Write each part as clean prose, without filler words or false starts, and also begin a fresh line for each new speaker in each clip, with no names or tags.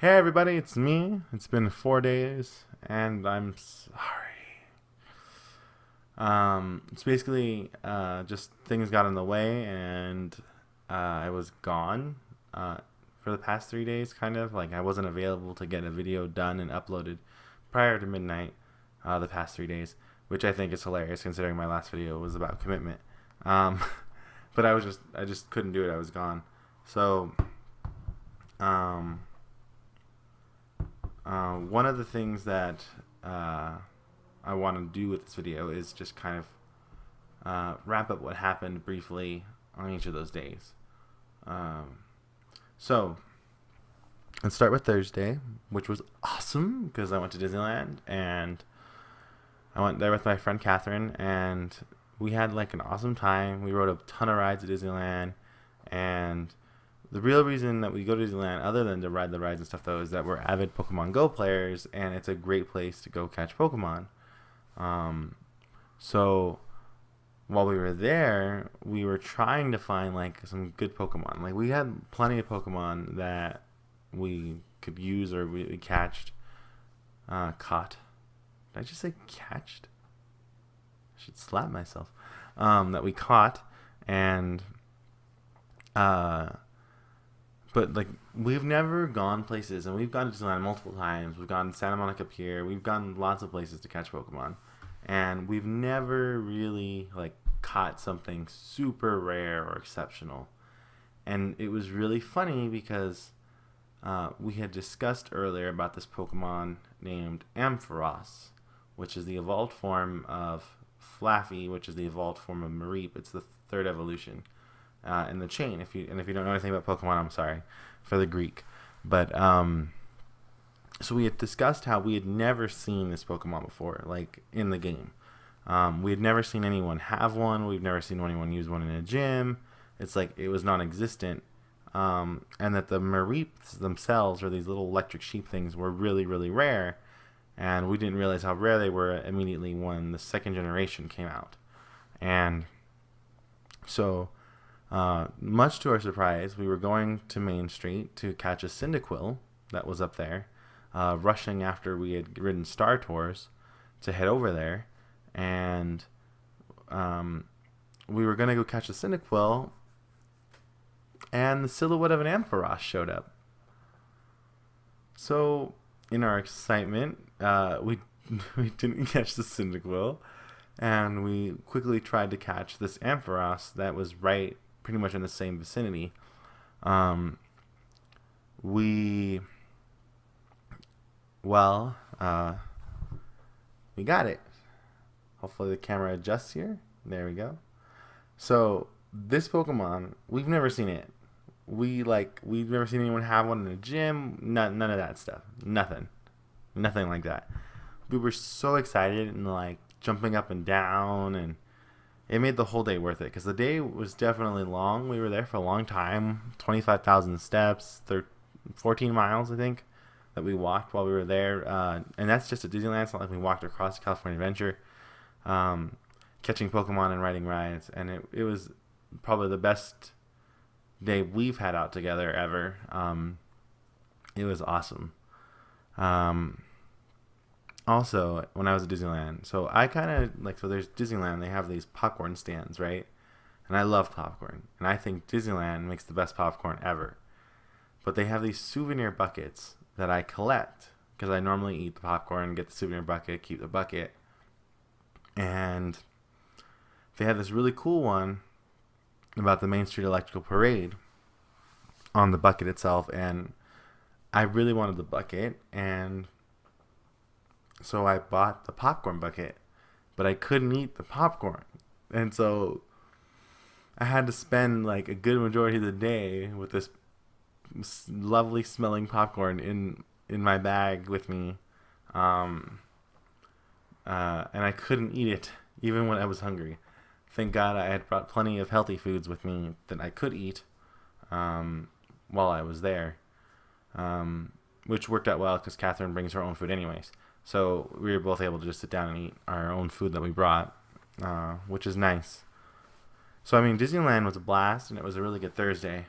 Hey everybody, it's me. It's been 4 days, and I'm sorry. It's basically just things got in the way, and I was gone for the past 3 days. Kind of like I wasn't available to get a video done and uploaded prior to midnight the past 3 days, which I think is hilarious considering my last video was about commitment. Um, but I just couldn't do it. I was gone. So. Um, One of the things that I want to do with this video is just kind of wrap up what happened briefly on each of those days. So let's start with Thursday, which was awesome because I went to Disneyland and I went there with my friend Catherine, and we had like an awesome time. We rode a ton of rides at Disneyland, and the real reason that we go to Disneyland, other than to ride the rides and stuff, though, is that we're avid Pokemon Go players, and it's a great place to go catch Pokemon. So while we were there, we were trying to find like some good Pokemon. Like we had plenty of Pokemon that we could use or we caught. Did I just say catched? I should slap myself. That we caught, and but like we've never gone places, and we've gone to Disneyland multiple times. We've gone to Santa Monica Pier. We've gone lots of places to catch Pokemon, and we've never really like caught something super rare or exceptional. And it was really funny because we had discussed earlier about this Pokemon named Ampharos, which is the evolved form of Flaffy, which is the evolved form of Mareep. It's the third evolution in the chain. If you don't know anything about Pokemon, I'm sorry for the Greek. But so we had discussed how we had never seen this Pokemon before, like in the game. We had never seen anyone have one. We've never seen anyone use one in a gym. It's like it was non-existent. And that the Mareeps themselves, or these little electric sheep things, were really, really rare. And we didn't realize how rare they were immediately when the second generation came out. And so, much to our surprise, we were going to Main Street to catch a Cyndaquil that was up there, rushing after we had ridden Star Tours to head over there. And we were going to go catch a Cyndaquil, and the silhouette of an Ampharos showed up. So, in our excitement, we didn't catch the Cyndaquil, and we quickly tried to catch this Ampharos that was right pretty much in the same vicinity. We got it. Hopefully the camera adjusts here. There we go. So this Pokemon, we've never seen it. We've never seen anyone have one in a gym. None of that stuff. Nothing like that. We were so excited and like jumping up and down, and it made the whole day worth it because the day was definitely long. We were there for a long time, 25,000 steps, 14 miles, I think, that we walked while we were there. And that's just at Disneyland. It's not like we walked across California Adventure, catching Pokemon and riding rides. And it was probably the best day we've had out together ever. It was awesome. Also, when I was at Disneyland, so I kind of like, so there's Disneyland, they have these popcorn stands, right? And I love popcorn, and I think Disneyland makes the best popcorn ever. But they have these souvenir buckets that I collect because I normally eat the popcorn, get the souvenir bucket, keep the bucket. And they had this really cool one about the Main Street Electrical Parade on the bucket itself, and I really wanted the bucket, and so I bought the popcorn bucket, but I couldn't eat the popcorn. And so I had to spend like a good majority of the day with this lovely smelling popcorn in my bag with me. And I couldn't eat it even when I was hungry. Thank God I had brought plenty of healthy foods with me that I could eat while I was there. Which worked out well because Catherine brings her own food anyways. So we were both able to just sit down and eat our own food that we brought, which is nice. So, I mean, Disneyland was a blast, and it was a really good Thursday.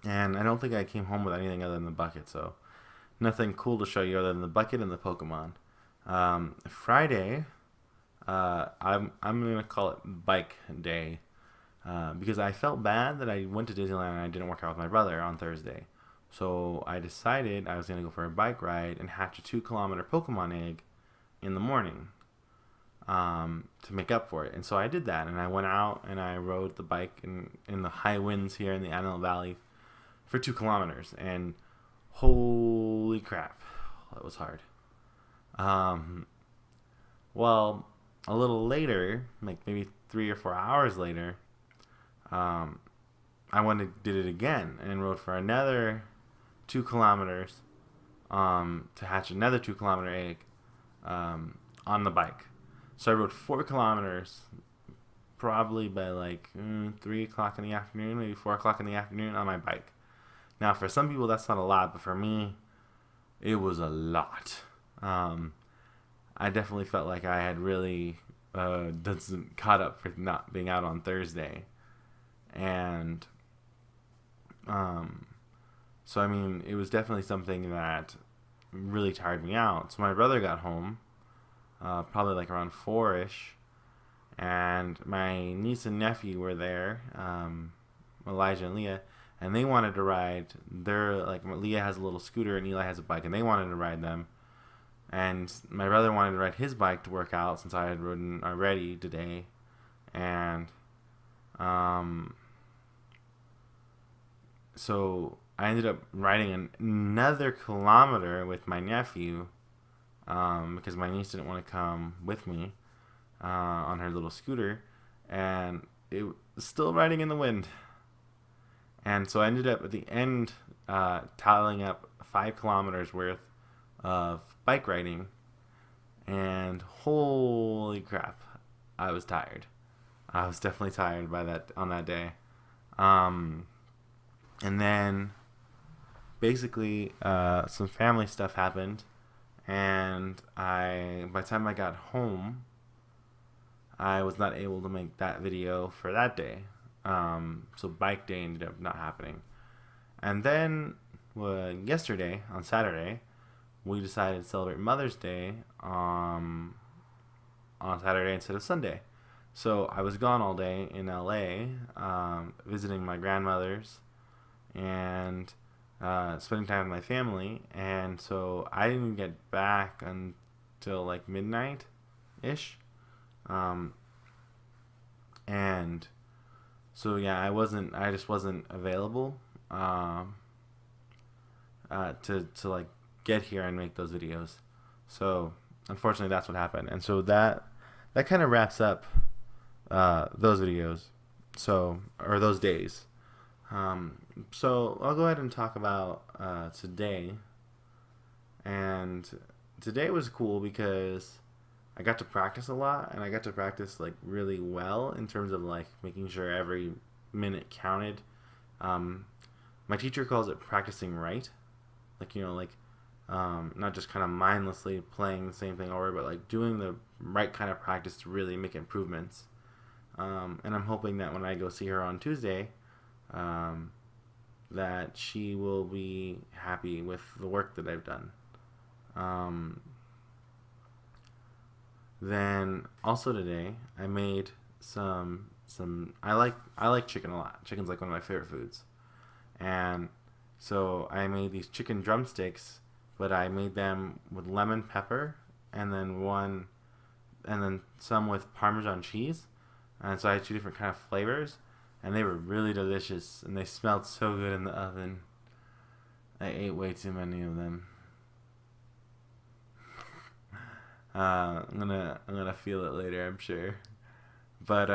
And I don't think I came home with anything other than the bucket, so nothing cool to show you other than the bucket and the Pokemon. Friday, I'm gonna call it bike day, because I felt bad that I went to Disneyland and I didn't work out with my brother on Thursday. So I decided I was gonna go for a bike ride and hatch a 2 kilometer Pokemon egg in the morning, to make up for it. And so I did that, and I went out and I rode the bike in the high winds here in the Antelope Valley for 2 kilometers, and holy crap, that was hard. Um, well, a little later, like maybe 3 or 4 hours later, um, did it again and rode for another 2 kilometers, to hatch another 2 kilometer egg, on the bike. So I rode 4 kilometers, probably by like 3 o'clock in the afternoon, maybe 4 o'clock in the afternoon on my bike. Now, for some people, that's not a lot, but for me, it was a lot. I definitely felt like I had really done some caught up for not being out on Thursday. And so, I mean, it was definitely something that really tired me out. So my brother got home, probably like around 4-ish, and my niece and nephew were there, Elijah and Leah, and they wanted to ride. They're like, Leah has a little scooter and Eli has a bike, and they wanted to ride them. And my brother wanted to ride his bike to work out since I had ridden already today. And so I ended up riding another kilometer with my nephew, because my niece didn't want to come with me on her little scooter, and it was still riding in the wind. And so I ended up at the end tallying up 5 kilometers worth of bike riding, and holy crap, I was tired. I was definitely tired on that day. And then basically some family stuff happened, and by the time I got home, I was not able to make that video for that day. So bike day ended up not happening. And then yesterday, on Saturday, we decided to celebrate Mother's Day on Saturday instead of Sunday. So I was gone all day in LA, visiting my grandmother's and spending time with my family. And so I didn't get back until like midnight-ish. And so yeah, I just wasn't available to like get here and make those videos. So unfortunately, that's what happened. And so that kind of wraps up those videos. Or those days. So I'll go ahead and talk about today. And today was cool because I got to practice a lot, and I got to practice like really well in terms of like making sure every minute counted. My teacher calls it practicing right, like not just kind of mindlessly playing the same thing over, but like doing the right kind of practice to really make improvements. And I'm hoping that when I go see her on Tuesday, that she will be happy with the work that I've done. Then also today I made some I like chicken a lot. Chicken's like one of my favorite foods. And so I made these chicken drumsticks, but I made them with lemon pepper and then some with Parmesan cheese. And so I had 2 different kind of flavors, and they were really delicious, and they smelled so good in the oven. I ate way too many of them. I'm gonna feel it later, I'm sure. But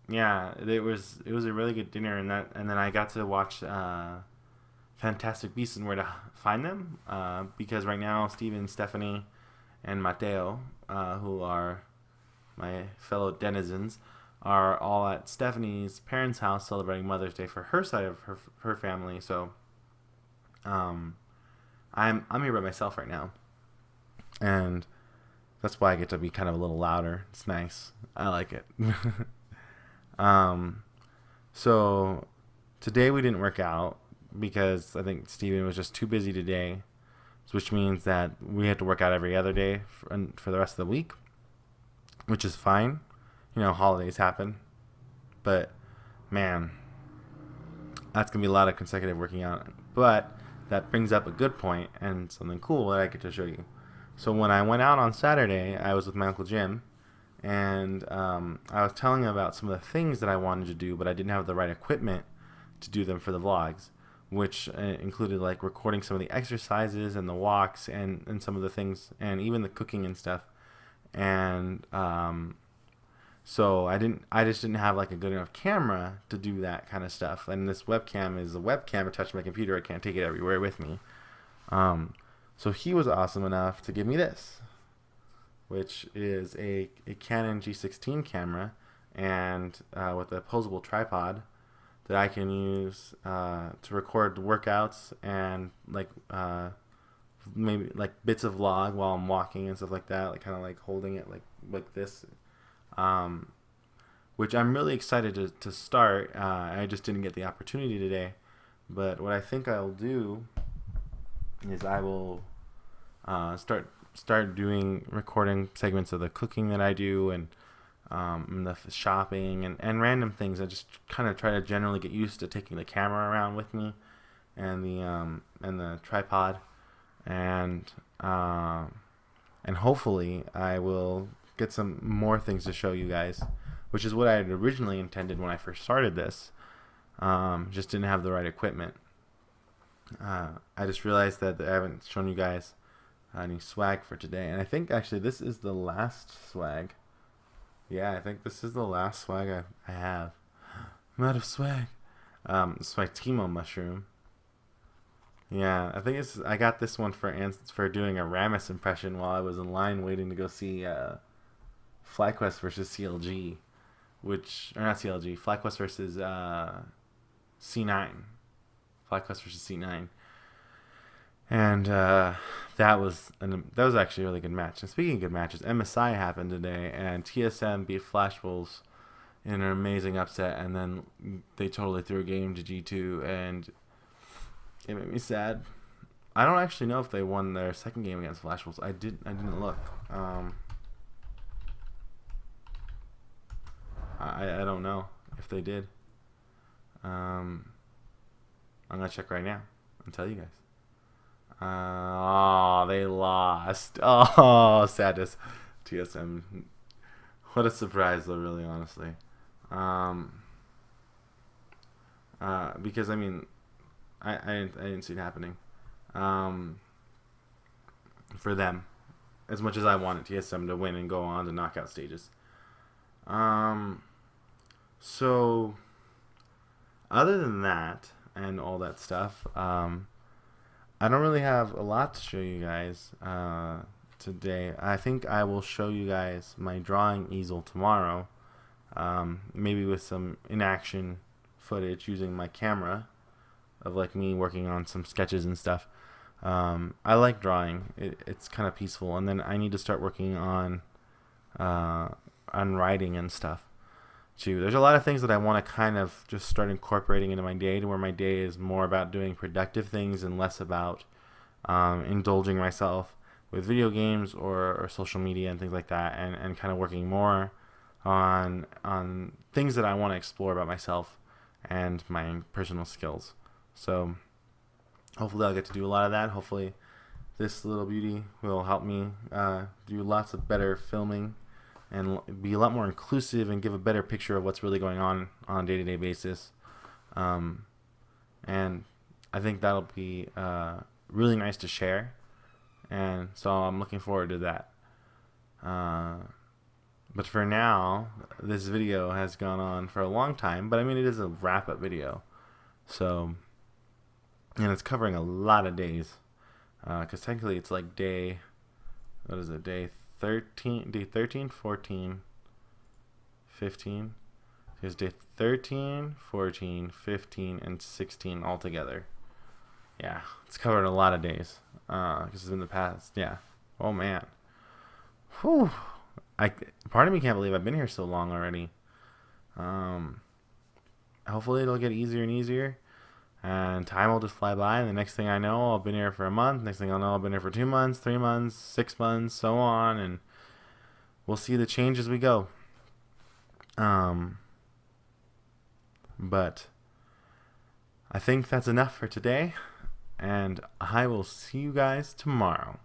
yeah, it was a really good dinner, and then I got to watch Fantastic Beasts and Where to Find Them, because right now Steven, Stephanie, and Mateo, who are my fellow denizens, are all at Stephanie's parents' house celebrating Mother's Day for her side of her family. So I'm here by myself right now, and that's why I get to be kind of a little louder. It's nice. I like it. So today we didn't work out because I think Steven was just too busy today, which means that we have to work out every other day for the rest of the week, which is fine. You know, holidays happen. But, man, that's going to be a lot of consecutive working out. But that brings up a good point and something cool that I get to show you. So when I went out on Saturday, I was with my Uncle Jim, and I was telling him about some of the things that I wanted to do, but I didn't have the right equipment to do them for the vlogs, which included like recording some of the exercises and the walks and some of the things, and even the cooking and stuff. And so I just didn't have like a good enough camera to do that kind of stuff. And this webcam is a webcam attached to my computer. I can't take it everywhere with me. So he was awesome enough to give me this, which is a Canon G16 camera and with a posable tripod that I can use to record workouts and like maybe like bits of vlog while I'm walking and stuff like that, like kind of like holding it like this, which I'm really excited to start. I just didn't get the opportunity today, but what I think I'll do is I will start doing recording segments of the cooking that I do and the shopping and random things. I just kind of try to generally get used to taking the camera around with me and the tripod, and hopefully I will get some more things to show you guys, which is what I had originally intended when I first started this. Just didn't have the right equipment. I just realized that I haven't shown you guys any swag for today, and I think actually this is the last swag. Yeah, I think this is the last swag I have. I'm out of swag. It's my Timo mushroom. Yeah, I think I got this one for doing a Rammus impression while I was in line waiting to go see FlyQuest versus CLG, or not CLG, FlyQuest versus C9. FlyQuest versus C9. And that was actually a really good match. And speaking of good matches, MSI happened today, and TSM beat Flash Wolves in an amazing upset, and then they totally threw a game to G2, and it made me sad. I don't actually know if they won their second game against Flash Wolves. I didn't look. I don't know if they did. I'm gonna check right now and tell you guys. Oh, they lost. Oh, sadness. TSM. What a surprise, though, really, honestly. Because I mean, I didn't see it happening. For them, as much as I wanted TSM to win and go on to knockout stages. So, other than that and all that stuff, I don't really have a lot to show you guys today. I think I will show you guys my drawing easel tomorrow, maybe with some in-action footage using my camera of like me working on some sketches and stuff. I like drawing. It's kind of peaceful, and then I need to start working on writing and stuff too. There's a lot of things that I want to kind of just start incorporating into my day, to where my day is more about doing productive things and less about indulging myself with video games or social media and things like that, and kind of working more on things that I want to explore about myself and my personal skills. So hopefully I'll get to do a lot of that. Hopefully this little beauty will help me do lots of better filming and be a lot more inclusive and give a better picture of what's really going on a day-to-day basis. And I think that'll be really nice to share. And so I'm looking forward to that. But for now, this video has gone on for a long time. But I mean, it is a wrap-up video. So, and it's covering a lot of days. Because technically it's like day 13, 14, 15. Here's day 13, 14, 15, and 16 altogether. Yeah, it's covered a lot of days. Because it's been the past. Yeah. Oh, man. Whew. Part of me can't believe I've been here so long already. hopefully it'll get easier and easier, and time will just fly by. And the next thing I know, I've been here for a month. Next thing I'll know, I've been here for 2 months, 3 months, 6 months, so on, and we'll see the change as we go. But I think that's enough for today, and I will see you guys tomorrow.